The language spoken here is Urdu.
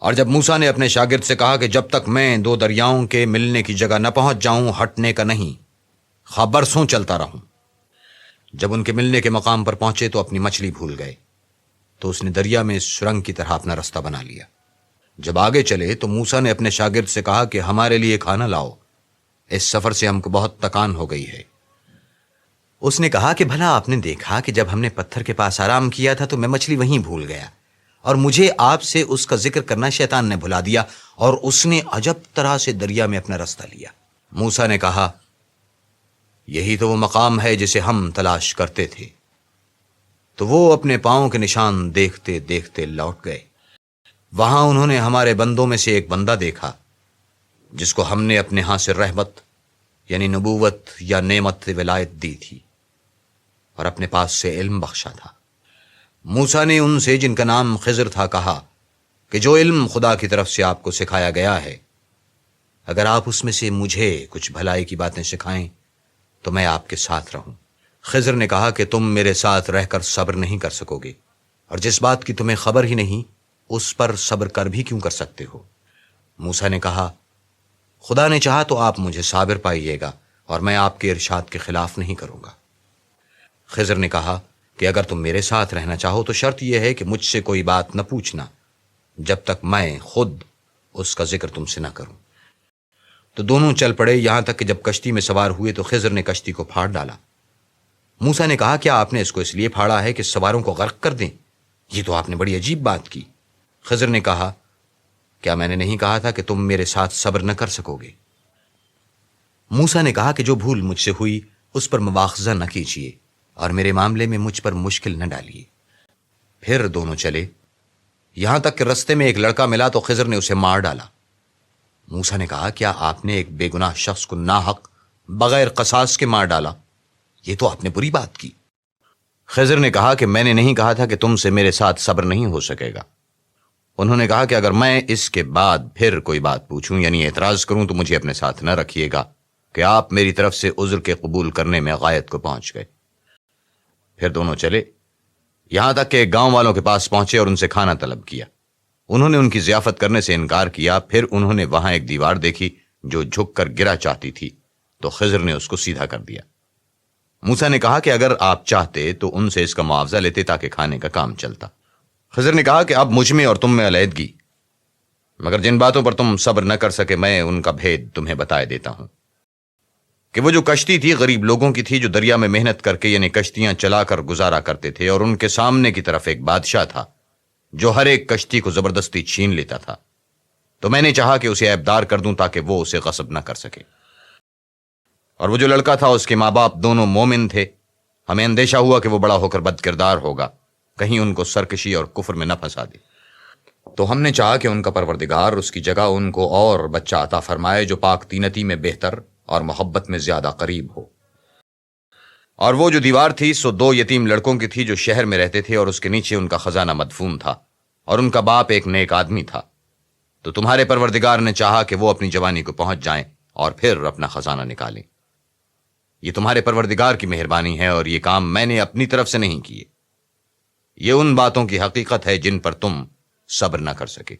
اور جب موسیٰ نے اپنے شاگرد سے کہا کہ جب تک میں دو دریاؤں کے ملنے کی جگہ نہ پہنچ جاؤں ہٹنے کا نہیں، خواہ برسوں چلتا رہوں۔ جب ان کے ملنے کے مقام پر پہنچے تو اپنی مچھلی بھول گئے، تو اس نے دریا میں سرنگ کی طرح اپنا رستہ بنا لیا۔ جب آگے چلے تو موسیٰ نے اپنے شاگرد سے کہا کہ ہمارے لیے کھانا لاؤ، اس سفر سے ہم کو بہت تکان ہو گئی ہے۔ اس نے کہا کہ بھلا آپ نے دیکھا کہ جب ہم نے پتھر کے پاس آرام کیا تھا تو میں مچھلی وہیں بھول گیا، اور مجھے آپ سے اس کا ذکر کرنا شیطان نے بھلا دیا، اور اس نے عجب طرح سے دریا میں اپنا رستہ لیا۔ موسیٰ نے کہا یہی تو وہ مقام ہے جسے ہم تلاش کرتے تھے۔ تو وہ اپنے پاؤں کے نشان دیکھتے دیکھتے لوٹ گئے۔ وہاں انہوں نے ہمارے بندوں میں سے ایک بندہ دیکھا جس کو ہم نے اپنے ہاں سے رحمت یعنی نبوت یا نعمت ولایت دی تھی اور اپنے پاس سے علم بخشا تھا۔ موسیٰ نے ان سے جن کا نام خضر تھا کہا کہ جو علم خدا کی طرف سے آپ کو سکھایا گیا ہے، اگر آپ اس میں سے مجھے کچھ بھلائی کی باتیں سکھائیں تو میں آپ کے ساتھ رہوں۔ خضر نے کہا کہ تم میرے ساتھ رہ کر صبر نہیں کر سکو گے، اور جس بات کی تمہیں خبر ہی نہیں اس پر صبر کر بھی کیوں کر سکتے ہو؟ موسیٰ نے کہا خدا نے چاہا تو آپ مجھے صابر پائیے گا، اور میں آپ کے ارشاد کے خلاف نہیں کروں گا۔ خضر نے کہا کہ اگر تم میرے ساتھ رہنا چاہو تو شرط یہ ہے کہ مجھ سے کوئی بات نہ پوچھنا جب تک میں خود اس کا ذکر تم سے نہ کروں۔ تو دونوں چل پڑے، یہاں تک کہ جب کشتی میں سوار ہوئے تو خضر نے کشتی کو پھاڑ ڈالا۔ موسیٰ نے کہا کیا آپ نے اس کو اس لیے پھاڑا ہے کہ سواروں کو غرق کر دیں؟ یہ تو آپ نے بڑی عجیب بات کی۔ خضر نے کہا کیا میں نے نہیں کہا تھا کہ تم میرے ساتھ صبر نہ کر سکو گے؟ موسیٰ نے کہا کہ جو بھول مجھ سے ہوئی اس پر مواخذہ نہ کیجیے، اور میرے معاملے میں مجھ پر مشکل نہ ڈالیے۔ پھر دونوں چلے، یہاں تک کہ رستے میں ایک لڑکا ملا تو خضر نے اسے مار ڈالا۔ موسیٰ نے کہا کیا آپ نے ایک بے گناہ شخص کو ناحق بغیر قصاص کے مار ڈالا؟ یہ تو آپ نے بری بات کی۔ خضر نے کہا کہ میں نے نہیں کہا تھا کہ تم سے میرے ساتھ صبر نہیں ہو سکے گا۔ انہوں نے کہا کہ اگر میں اس کے بعد پھر کوئی بات پوچھوں یعنی اعتراض کروں تو مجھے اپنے ساتھ نہ رکھیے گا کہ آپ میری طرف سے عذر کے قبول کرنے میں غایت کو پہنچ گئے۔ پھر دونوں چلے، یہاں تک کہ ایک گاؤں والوں کے پاس پہنچے اور ان سے کھانا طلب کیا۔ انہوں نے ان کی ضیافت کرنے سے انکار کیا۔ پھر انہوں نے وہاں ایک دیوار دیکھی جو جھک کر گرا چاہتی تھی، تو خضر نے اس کو سیدھا کر دیا۔ موسیٰ نے کہا کہ اگر آپ چاہتے تو ان سے اس کا معاوضہ لیتے تاکہ کھانے کا کام چلتا۔ خضر نے کہا کہ اب مجھ میں اور تم میں علیحدگی، مگر جن باتوں پر تم صبر نہ کر سکے میں ان کا بھید تمہیں بتائے دیتا ہوں کہ وہ جو کشتی تھی غریب لوگوں کی تھی جو دریا میں محنت کر کے یعنی کشتیاں چلا کر گزارا کرتے تھے، اور ان کے سامنے کی طرف ایک بادشاہ تھا جو ہر ایک کشتی کو زبردستی چھین لیتا تھا۔ تو میں نے چاہا کہ اسے عیبدار کر دوں تاکہ وہ اسے غصب نہ کر سکے۔ اور وہ جو لڑکا تھا اس کے ماں باپ دونوں مومن تھے۔ ہمیں اندیشہ ہوا کہ وہ بڑا ہو کر بد کردار ہوگا، کہیں ان کو سرکشی اور کفر میں نہ پھنسا دے۔ تو ہم نے چاہا کہ ان کا پروردگار اس کی جگہ ان کو اور بچہ عطا فرمائے جو پاک تینتی میں بہتر اور محبت میں زیادہ قریب ہو۔ اور وہ جو دیوار تھی سو دو یتیم لڑکوں کی تھی جو شہر میں رہتے تھے، اور اس کے نیچے ان کا خزانہ مدفون تھا، اور ان کا باپ ایک نیک آدمی تھا۔ تو تمہارے پروردگار نے چاہا کہ وہ اپنی جوانی کو پہنچ جائیں اور پھر اپنا خزانہ نکالیں۔ یہ تمہارے پروردگار کی مہربانی ہے، اور یہ کام میں نے اپنی طرف سے نہیں کیے۔ یہ ان باتوں کی حقیقت ہے جن پر تم صبر نہ کر سکے۔